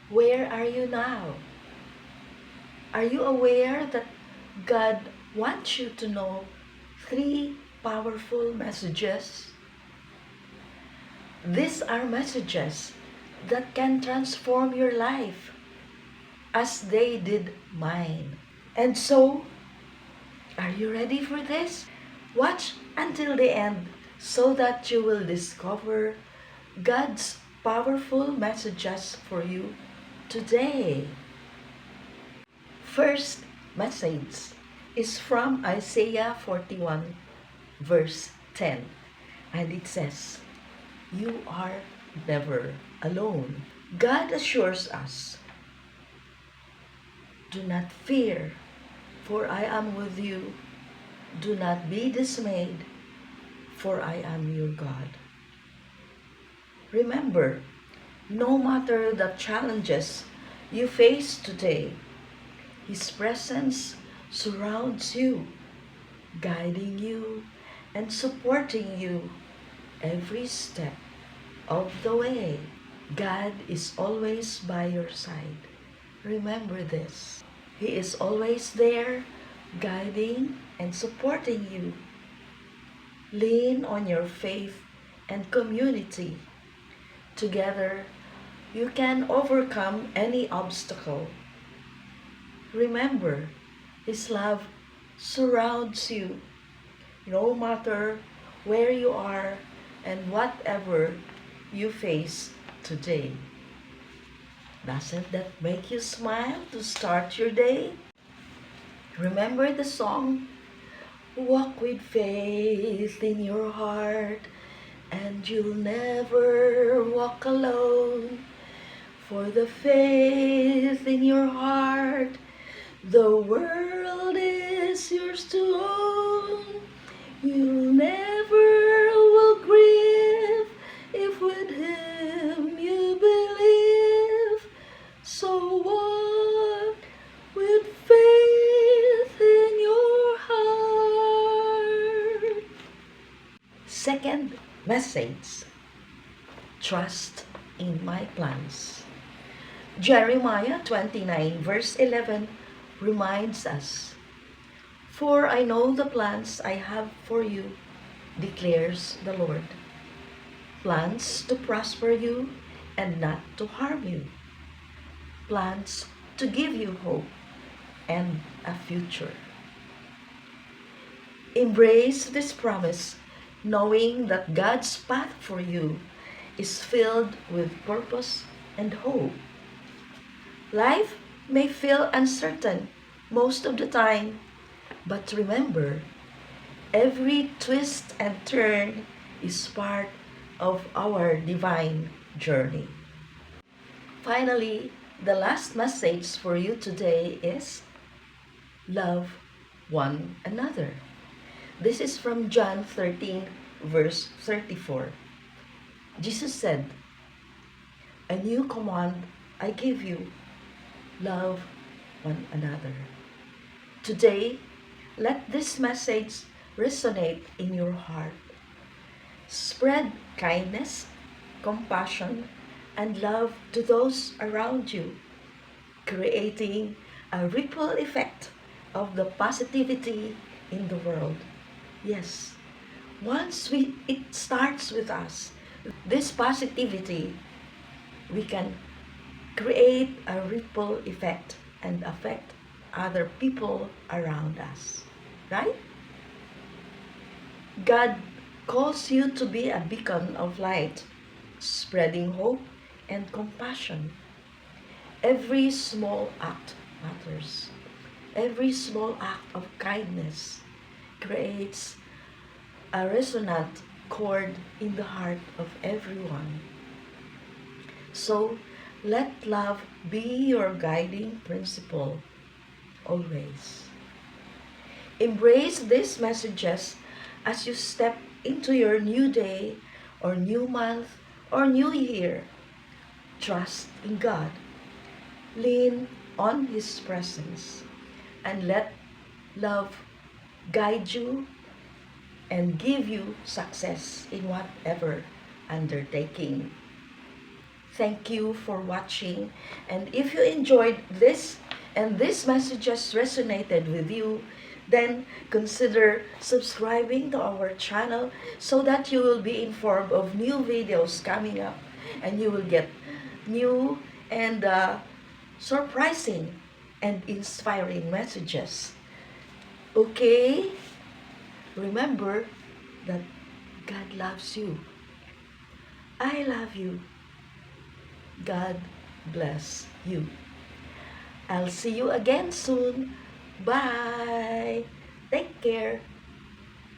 Where are you now? Are you aware that God wants you to know three powerful messages? These are messages that can transform your life as they did mine. And so, are you ready for this? Watch until the end so that you will discover God's powerful messages for you today. First message is from Isaiah 41 verse 10, and it says, "You are never alone." God assures us, "Do not fear, for I am with you. Do not be dismayed, for I am your God." Remember, no matter the challenges you face today, His presence surrounds you, guiding you and supporting you every step of the way. God is always by your side. Remember this. He is always there, guiding and supporting you. Lean on your faith and community. Together, you can overcome any obstacle. Remember, His love surrounds you no matter where you are and whatever you face today. Doesn't that make you smile to start your day? Remember the song, "Walk with faith in your heart, and you'll never walk alone. For the faith in your heart, the world is yours to own. You never will grieve if with Him you believe. So walk with faith in your heart." Second message, trust in my plans. Jeremiah 29 verse 11 reminds us, "For I know the plans I have for you, declares the Lord. Plans to prosper you and not to harm you. Plans to give you hope and a future." Embrace this promise, knowing that God's path for you is filled with purpose and hope. Life may feel uncertain most of the time, but remember, every twist and turn is part of our divine journey. Finally, the last message for you today is love one another. This is from John 13, verse 34. Jesus said, "A new command I give you, love one another." Today, let this message resonate in your heart. Spread kindness, compassion, and love to those around you, creating a ripple effect of the positivity in the world. Yes, it starts with us, this positivity, we can create a ripple effect and affect other people around us. Right? God calls you to be a beacon of light, spreading hope and compassion. Every small act matters. Every small act of kindness creates a resonant chord in the heart of everyone. So, let love be your guiding principle always. Embrace these messages as you step into your new day or new month or new year. Trust in God. Lean on His presence and let love guide you and give you success in whatever undertaking. Thank you for watching. And if you enjoyed this and these messages resonated with you, then consider subscribing to our channel so that you will be informed of new videos coming up, and you will get new and surprising and inspiring messages. Okay? Remember that God loves you. I love you. God bless you. I'll see you again soon. Bye. Take care.